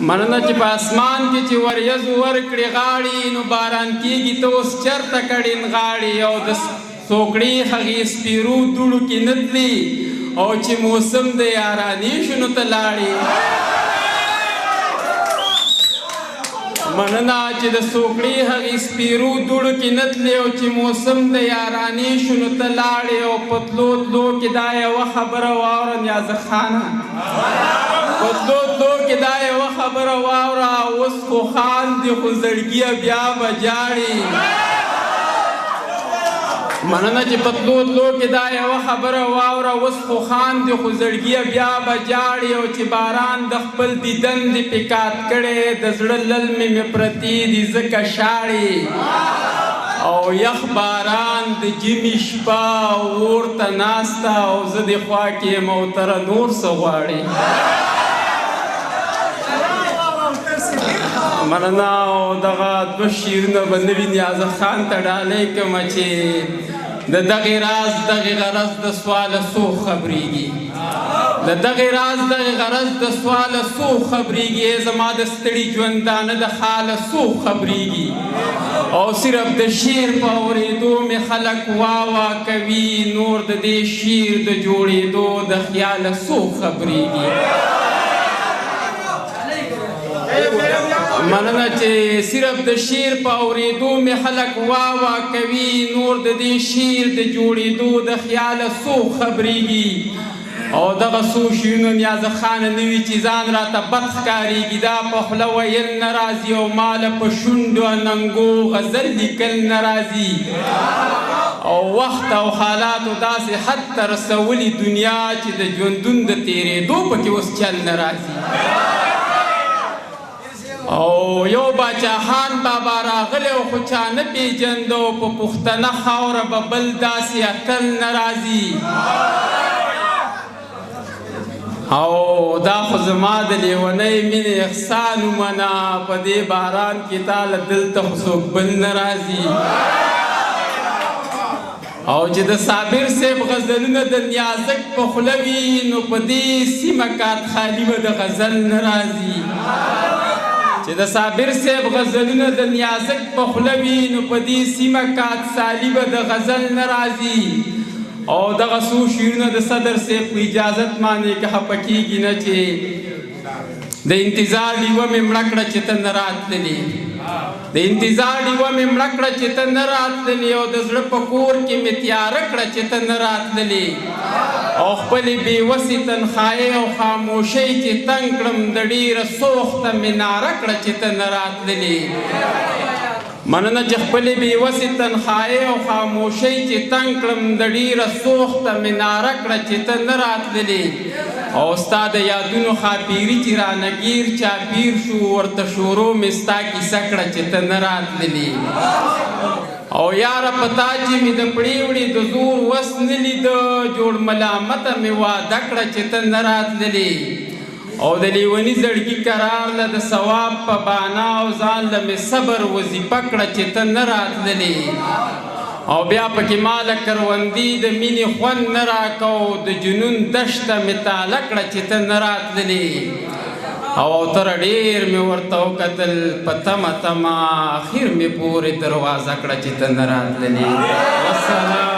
مننه چې په اسمان کې چې وریځو ورکړې غاړې نو باران کېږي ته اوس چېرته کړین غاړې او د څوکړې هغې سپیرو دوړو کې نه تلي او چې موسم د یارانې شو نو ته لاړې مننه چې د څوکړې هغې سپیرو دوړو کې نه تلي او چې موسم د یارانې شو نو ته لاړې او په تلو تلو کې دا یوه خبره واوره نیازه خانه په تلو تلو کې دا یوه خبره واوره اوس خو خاندي خو زړګیه بیا به جاړي مننه چې په تلو تلو کې دا یوه خبره واوره اوس خو خاندي خو زړګیه بیا به جاړي او چې باران د خپل دیدن دې پکات کړی د زړه للمې مې پرتې دي ځکه شاړي او یخ باران د جمي شپه اور ته ناسته او زه دې خوا کې یم او تره نور څه غواړې مننه او دغه دوه شعرونه به نوي نیازه خان ته ډالۍ کړمه چې د دغې راز دغې غرض د سواله څو خبرېږي د دغې راز دغې غرض د سواله څو خبرېږي زما د ستړي ژوندانه د خاله څو خبرېږي او صرف د شعر په اورېدو مې خلک واوا کوي نور د دې شعر د جوړېدو د خیاله څو خبرېږي مننه چې صرف د شعر په اورېدو مې خلک واوا کوي نور د دې شعر د جوړېدو د خیاله څو خبرېږي او دغه څو شعرونه نیازه خانه نه وي چې ځان راته بد ښکارېږي دا په خوله ویل نه راځي او ماله په شونډو ننګو غزل لیکل نه راځي او وخت او حالاتو داسې حد ته رسولي دنیا چې د ژوندون د تېرېدو پکې اوس چل نه راځي او یو باچاخان بابا راغلی او خو چا نه پېژند او په پښتنه خاوره به بل داسې اتل نه راځي او دا خو زما د لیونۍ مینې احسان ومنه په دې باران کې تاله دلته خو څوک بل نه راځي او چې د صابر صاحب غزلونه د نیازک په خوله وي نو په دې سیمه کات خالي به د غزل نه راځي چې د صابر صاحب غزلونه د نیازک په خوله وي نو په دې سیمه کات سالي به د غزل نه راځي او دغه څو شعرونه د صدر صاحب په اجازت باندې که خفه کېږي نه چې د انتظار ډیوه مې مړه کړه چې ته نه راتللې د انتظار ډیوه مې مړه کړه چې ته نه راتللې او د زړه په کور کې مې تیاره کړه چې ته نه راتللې او خپلې بېوسې تنخایۍ او خاموشۍ چې تنګ کړم د ډېره سوخته مې ناره کړه چې ته نه راتللې مننه چې خپلې بېوسې تنخایۍ او خاموشۍ چې تنګ کړم د ډېره سوخته مې ناره کړه چې ته نه راتللې او ستا د یادونو خاپیري چې رانهګیر چاپیر شو ورته شورو مې ستا کیسه کړه چې ته نه راتللې او یاره په تا چې مې د پړېوړې د زور وس نه لیده جوړ ملامته مې واده کړه چې ته نه راتللې او د لیوني زړګي قرار له د ثواب په بانا او ځان له مې صبر وظیفه کړه چې ته نه راتللې او بیا پکې ماله کروندي د مینې خوند نه راکو د جنون دشته مې تاله کړه چې ته نه راتللې او تر ډېر مې ورته وکتل په تمه تمه اخر مې پورې دروازه کړه چې ته نه راتللې والسلام